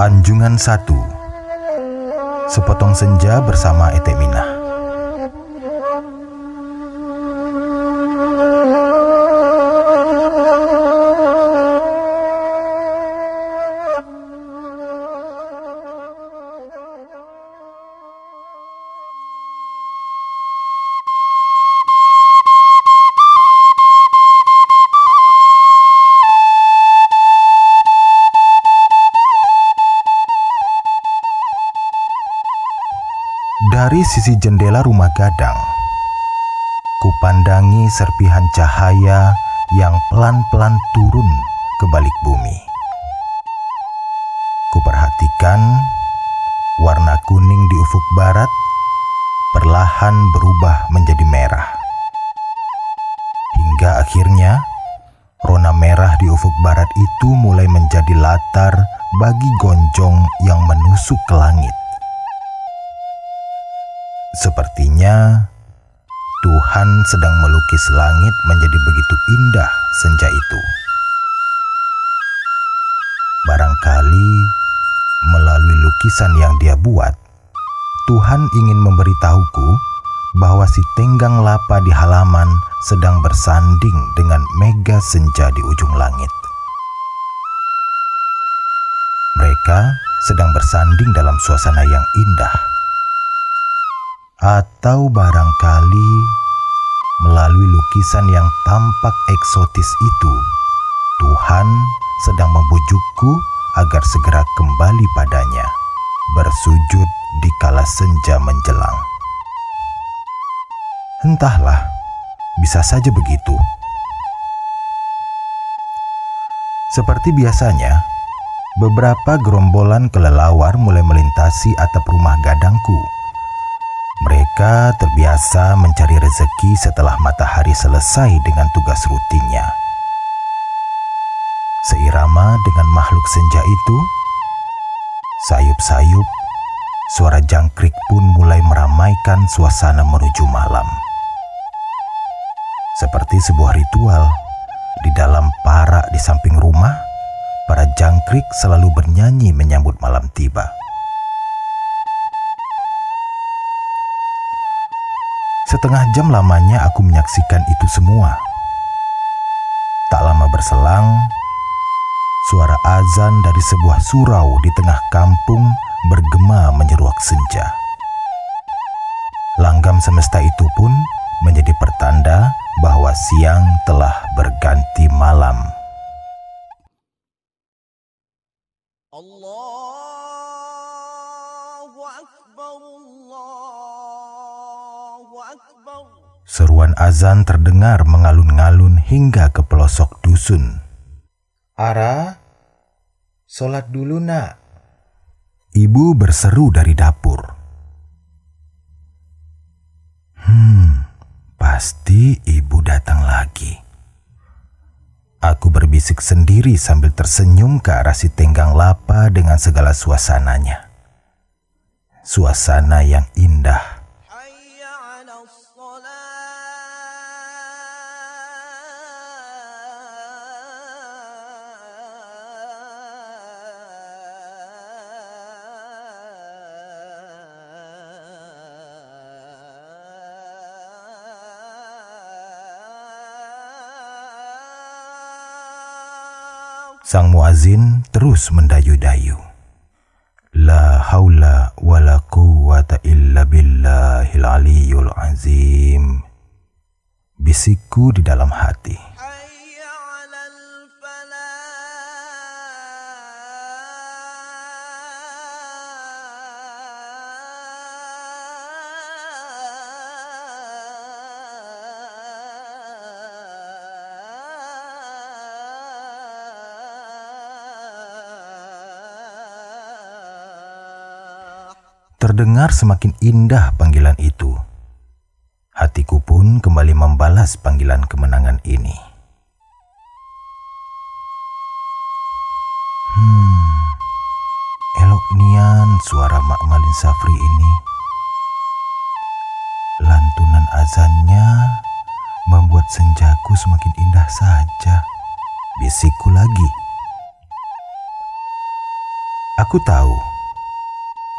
Anjungan 1. Sepotong senja bersama Ete Minah. Dari sisi jendela rumah gadang, kupandangi serpihan cahaya yang pelan-pelan turun ke balik bumi. Kuperhatikan warna kuning di ufuk barat perlahan berubah menjadi merah. Hingga akhirnya, rona merah di ufuk barat itu mulai menjadi latar bagi gonjong yang menusuk ke langit. Sepertinya Tuhan sedang melukis langit menjadi begitu indah senja itu. Barangkali melalui lukisan yang Dia buat, Tuhan ingin memberitahuku bahwa si tenggang lapa di halaman sedang bersanding dengan mega senja di ujung langit. Mereka sedang bersanding dalam suasana yang indah. Atau barangkali melalui lukisan yang tampak eksotis itu, Tuhan sedang membujukku agar segera kembali padanya, bersujud di kala senja menjelang. Entahlah, bisa saja begitu. Seperti biasanya, beberapa gerombolan kelelawar mulai melintasi atap rumah gadangku. Mereka terbiasa mencari rezeki setelah matahari selesai dengan tugas rutinnya. Seirama dengan makhluk senja itu, sayup-sayup, suara jangkrik pun mulai meramaikan suasana menuju malam. Seperti sebuah ritual, di dalam parak di samping rumah, para jangkrik selalu bernyanyi menyambut malam tiba. Setengah jam lamanya aku menyaksikan itu semua. Tak lama berselang, suara azan dari sebuah surau di tengah kampung bergema menyeruak senja. Langgam semesta itu pun menjadi pertanda bahwa siang telah berganti malam. Seruan azan terdengar mengalun-ngalun hingga ke pelosok dusun. "Ara, sholat dulu nak." Ibu berseru dari dapur. Pasti ibu datang lagi. Aku berbisik sendiri sambil tersenyum ke arah si tenggang lapa dengan segala suasananya. Suasana yang indah. Sang muazin terus mendayu-dayu. La haula wa la quwwata illa billahil aliyyul azim. Bisikku di dalam hati. Terdengar semakin indah panggilan itu. Hatiku pun kembali membalas panggilan kemenangan ini. Elok nian suara Mak Malin Safri ini. Lantunan azannya membuat senjaku semakin indah saja. Bisikku lagi. Aku tahu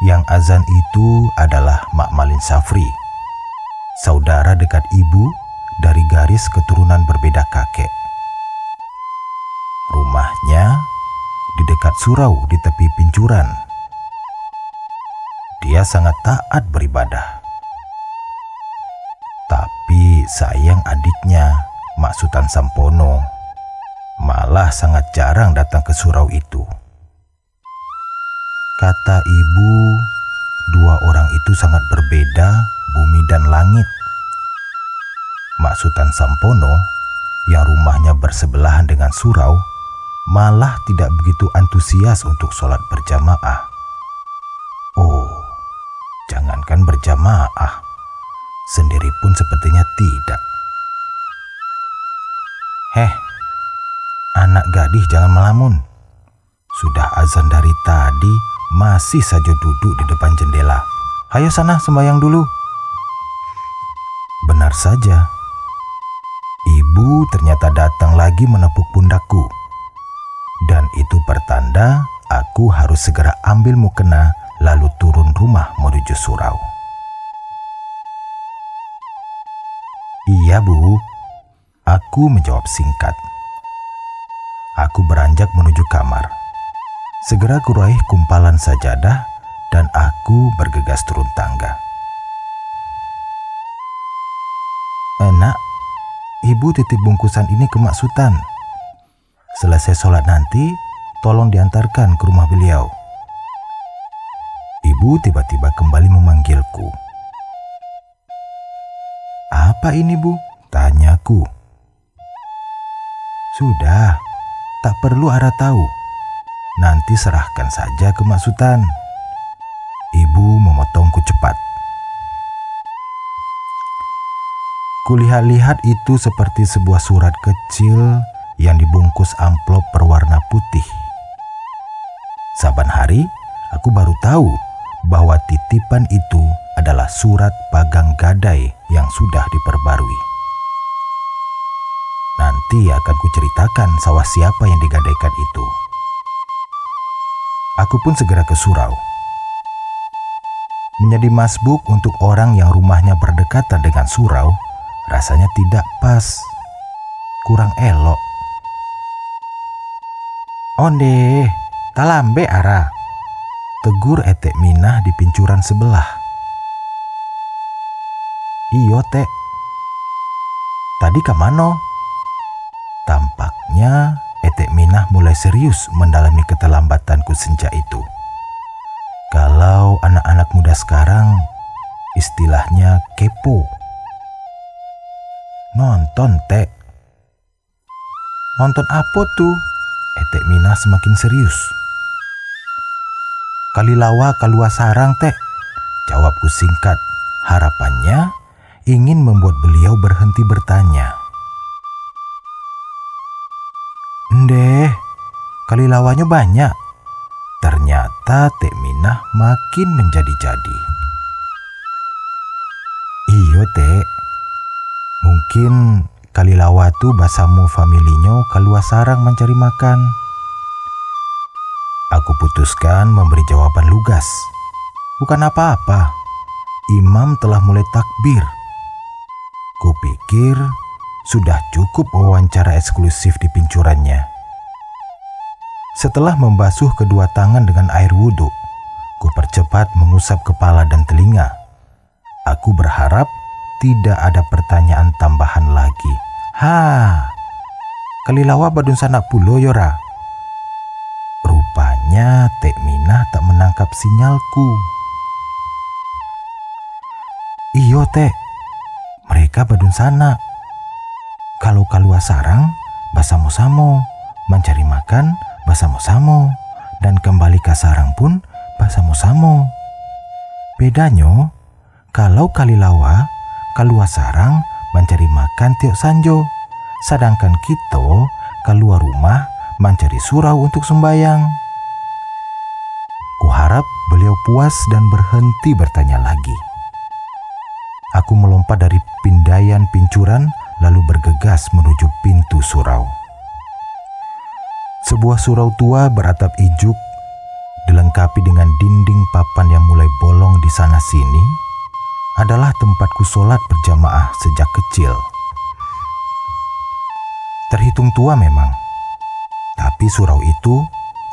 yang azan itu adalah Mak Malin Safri, saudara dekat ibu dari garis keturunan berbeda kakek. Rumahnya di dekat surau di tepi Pincuran. Dia sangat taat beribadah. Tapi sayang adiknya, Mak Sutan Sampono, malah sangat jarang datang ke surau itu. Kata ibu, dua orang itu sangat berbeda bumi dan langit. Mak Sutan Sampono yang rumahnya bersebelahan dengan surau malah tidak begitu antusias untuk sholat berjamaah. Oh, jangankan berjamaah, sendiri pun sepertinya tidak. Anak gadis jangan melamun. Sudah azan dari tadi, masih saja duduk di depan jendela. Ayo sana sembahyang dulu. Benar saja. Ibu ternyata datang lagi menepuk pundakku. Dan itu pertanda aku harus segera ambil mukena lalu turun rumah menuju surau. Iya Bu, aku menjawab singkat. Aku beranjak menuju kamar. Segera kuraih kumpalan sajadah dan aku bergegas turun tangga. Nak, ibu titip bungkusan ini ke Mak Sutan. Selesai sholat nanti, tolong diantarkan ke rumah beliau. Ibu tiba-tiba kembali memanggilku. Apa ini Bu? Tanyaku. Sudah, tak perlu Ara tahu. Nanti serahkan saja ke Mak Sutan. Ibu memotongku cepat. Kulihat-lihat itu seperti sebuah surat kecil yang dibungkus amplop berwarna putih. Saban hari, aku baru tahu bahwa titipan itu adalah surat pagang gadai yang sudah diperbarui. Nanti akan kuceritakan sawah siapa yang digadaikan itu. Aku pun segera ke surau. Menjadi masbuk untuk orang yang rumahnya berdekatan dengan surau rasanya tidak pas, kurang elok. Onde, talambe Ara, tegur Etek Minah di Pincuran sebelah. Iyo Tek, tadi kamano? Tampaknya Etek Minah mulai serius mendalami keterlambatanku senja itu. Kalau anak-anak muda sekarang istilahnya kepo. Nonton Tek. Nonton apa tuh? Etek Minah semakin serius. Kalilawa kalua sarang Tek, jawabku singkat. Harapannya ingin membuat beliau berhenti bertanya. Ndeh, kalilawanya banyak. Ternyata Tek Minah makin menjadi-jadi. Iyo Tek, mungkin kalilawa tu basamu familinyo kalua sarang mencari makan. Aku putuskan memberi jawaban lugas. Bukan apa-apa, imam telah mulai takbir. Kupikir sudah cukup wawancara eksklusif di Pincurannya. Setelah membasuh kedua tangan dengan air wudhu, ku percepat mengusap kepala dan telinga. Aku berharap tidak ada pertanyaan tambahan lagi. Kalilawa badun sanak pulo yora. Rupanya Tek Minah tak menangkap sinyalku. Iyo Tek, mereka badun sana. Kalau kalua sarang, basamo-samo, mencari makan, basamo-samo, dan kembali ke sarang pun basamo-samo. Bedanya, kalau kalilawa, kalua sarang mencari makan tiok sanjo, sedangkan kita keluar rumah mencari surau untuk sembahyang. Kuharap beliau puas dan berhenti bertanya lagi. Aku melompat dari pindayan Pincuran lalu bergegas menuju pintu surau. Sebuah surau tua beratap ijuk, dilengkapi dengan dinding papan yang mulai bolong di sana-sini, adalah tempatku sholat berjamaah sejak kecil. Terhitung tua memang, tapi surau itu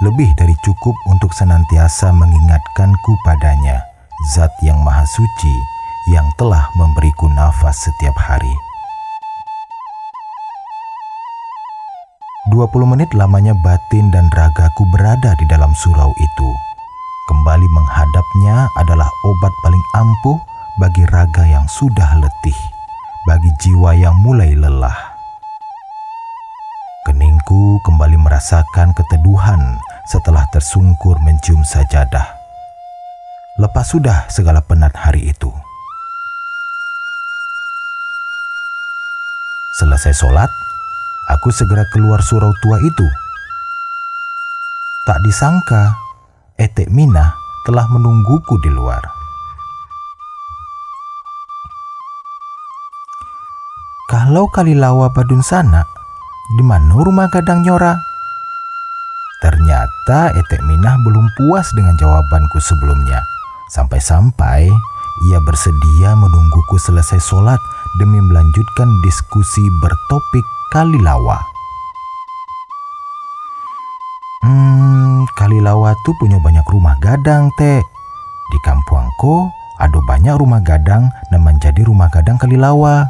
lebih dari cukup untuk senantiasa mengingatkanku padanya, Zat yang Maha Suci yang telah memberiku nafas setiap hari. 20 menit lamanya batin dan ragaku berada di dalam surau itu. Kembali menghadapnya adalah obat paling ampuh bagi raga yang sudah letih, bagi jiwa yang mulai lelah. Keningku kembali merasakan keteduhan setelah tersungkur mencium sajadah. Lepas sudah segala penat hari itu. Selesai sholat, aku segera keluar surau tua itu. Tak disangka, Etek Minah telah menungguku di luar. Kalau Kalilawa Badun sana, di mana rumah Gadang Nyora? Ternyata Etek Minah belum puas dengan jawabanku sebelumnya. Sampai-sampai ia bersedia menungguku selesai sholat demi melanjutkan diskusi bertopik Kalilawa. Kalilawa tuh punya banyak rumah gadang, Teh. Di kampungku ada banyak rumah gadang dan menjadi rumah gadang Kalilawa.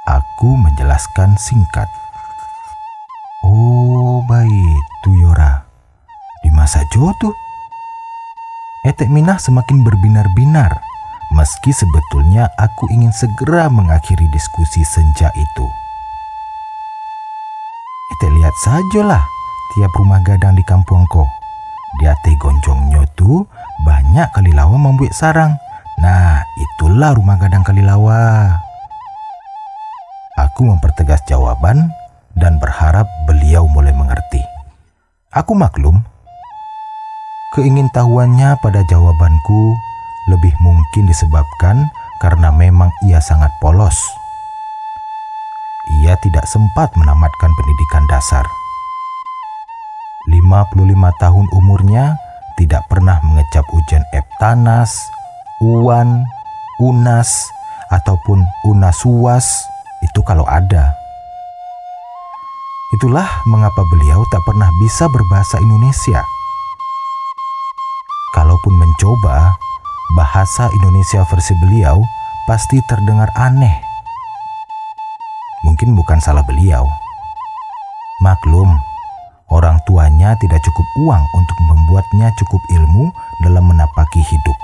Aku menjelaskan singkat. Oh, baik tuh Yora. Di masa Jo tuh. Etek Minah semakin berbinar-binar, meski sebetulnya aku ingin segera mengakhiri diskusi senja itu. Etek lihat sajalah tiap rumah gadang di kampungku. Di ate gonjongnya tuh banyak Kalilawa membuat sarang. Nah, itulah rumah gadang Kalilawa. Aku mempertegas jawaban dan berharap beliau mulai mengerti. Aku maklum. Keingintahuannya pada jawabanku lebih mungkin disebabkan karena memang ia sangat polos. Ia tidak sempat menamatkan pendidikan dasar. 55 tahun umurnya tidak pernah mengecap ujian Eptanas, UAN, UNAS, ataupun UNASUAS, itu kalau ada. Itulah mengapa beliau tak pernah bisa berbahasa Indonesia. Kalaupun mencoba, bahasa Indonesia versi beliau pasti terdengar aneh. Mungkin bukan salah beliau. Maklum, orang tuanya tidak cukup uang untuk membuatnya cukup ilmu dalam menapaki hidup.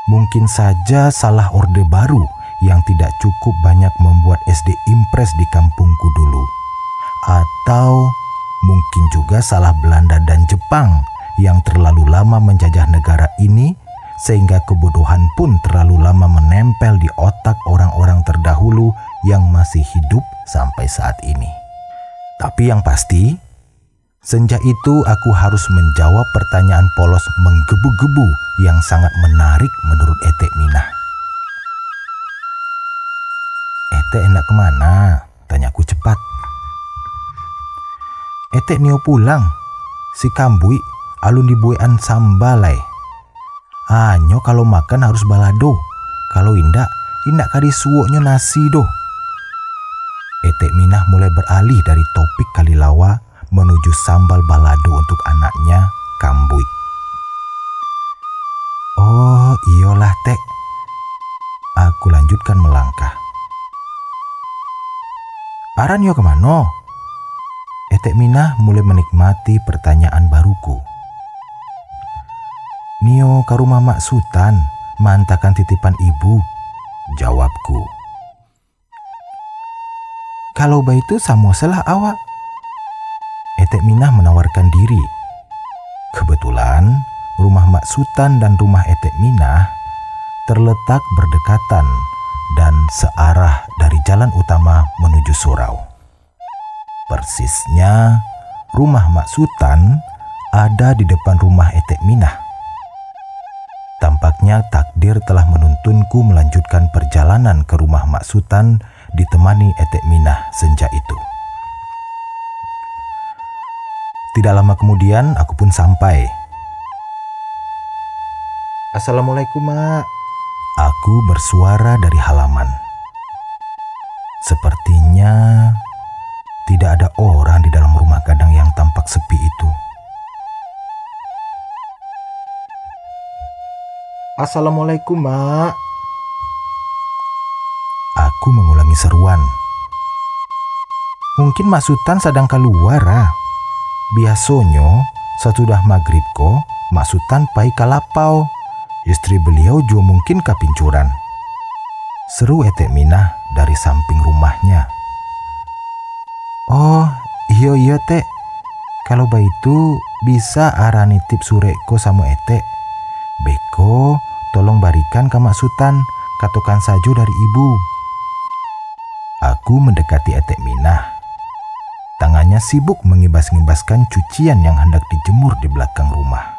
Mungkin saja salah Orde Baru yang tidak cukup banyak membuat SD Impres di kampungku dulu. Atau mungkin juga salah Belanda dan Jepang yang terlalu lama menjajah negara ini sehingga kebodohan pun terlalu lama menempel di otak orang-orang terdahulu yang masih hidup sampai saat ini. Tapi yang pasti, senja itu aku harus menjawab pertanyaan polos menggebu-gebu yang sangat menarik menurut Etek Minah. Etek hendak kemana? Tanyaku cepat. Etek nio pulang. Si Kambui alun dibuean sambalai. Anyo kalau makan harus balado. Kalau indak kadi suoknya nasi doh. Etek Minah mulai beralih dari topik Kalilawa menuju sambal balado untuk anaknya, Kambui. Oh, iyalah, Tek. Aku lanjutkan melangkah. Aran yo kemana? Etek Minah mulai menikmati pertanyaan baruku. Nio ke rumah Mak Sutan, mantakan titipan ibu, jawabku. Kalau itu samosalah awak. Etek Minah menawarkan diri. Kebetulan rumah Mak Sutan dan rumah Etek Minah terletak berdekatan dan searah dari jalan utama menuju surau. Persisnya, rumah Mak Sutan ada di depan rumah Etek Minah. Tampaknya takdir telah menuntunku melanjutkan perjalanan ke rumah Mak Sutan ditemani Etek Minah senja itu. Tidak lama kemudian aku pun sampai. Assalamualaikum, Mak. Aku bersuara dari halaman. Sepertinya tidak ada orang di dalam rumah gadang yang tampak sepi itu. Assalamualaikum, Mak. Aku mengulangi seruan. Mungkin Mak Sutan sedang keluar. Biasanya sesudah maghrib ko Mak Sutan pai kalapau. Istri beliau juga mungkin kapincuran. Seru Etek Minah dari samping rumahnya. Oh iya Tek. Kalau begitu bisa arah nitip sureko sama Etek. Beko tolong barikan ke Mak Sutan, katakan saja dari ibu. Aku mendekati Etek Minah. Tangannya sibuk mengibas-ngibaskan cucian yang hendak dijemur di belakang rumah.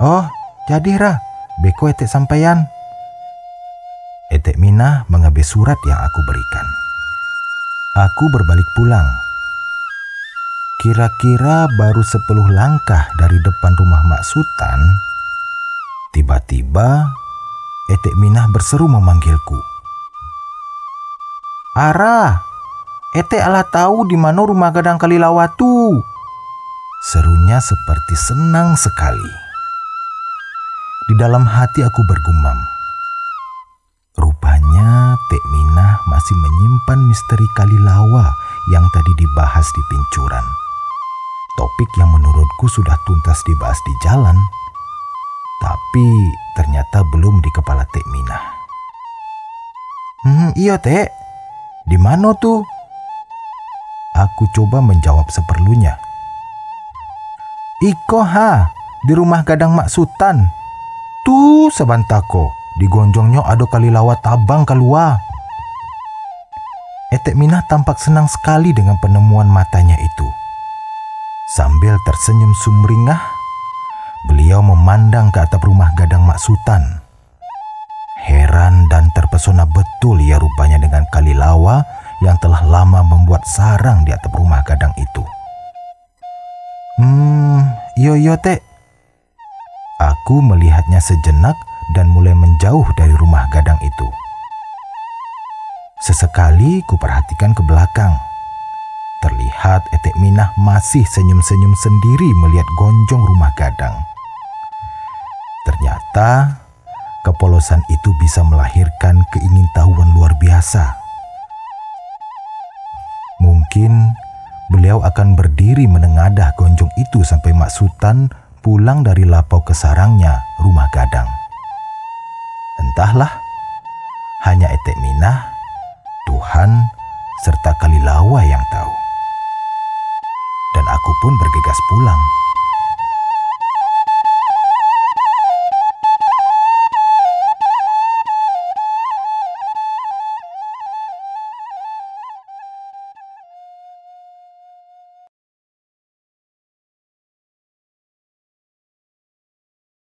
Oh, jadi beko Etek sampeyan. Etek Minah mengambil surat yang aku berikan. Aku berbalik pulang. Kira-kira baru 10 langkah dari depan rumah Mak Sutan, tiba-tiba Etek Minah berseru memanggilku. Ara, Etek ala tahu di mana rumah gadang Kalilawatu. Serunya seperti senang sekali. Di dalam hati aku bergumam. Rupanya Tek Minah masih menyimpan misteri Kalilawa yang tadi dibahas di Pincuran. Topik yang menurutku sudah tuntas dibahas di jalan, tapi ternyata belum di kepala Tek Minah. Iya Tek, di mana tuh? Aku coba menjawab seperlunya. Iko di rumah gadang Mak Sutan. Tuh sebantako, di gonjongnya ada Kalilawa tabang keluar. Etek Minah tampak senang sekali dengan penemuan matanya itu. Sambil tersenyum sumringah, beliau memandang ke atap rumah gadang Mak Sutan. Heran dan terpesona betul ia rupanya dengan Kalilawa yang telah lama membuat sarang di atap rumah gadang itu. Iya Tek. Aku melihatnya sejenak dan mulai menjauh dari rumah gadang itu. Sesekali kuperhatikan ke belakang. Terlihat Etek Minah masih senyum-senyum sendiri melihat gonjong rumah gadang. Ternyata kepolosan itu bisa melahirkan keingintahuan luar biasa. Mungkin beliau akan berdiri menengadah gonjong itu sampai Mak Sutan pulang dari lapau ke sarangnya rumah gadang. Entahlah, hanya Etek Minah, Tuhan, serta Kalilawa yang tahu. Dan aku pun bergegas pulang.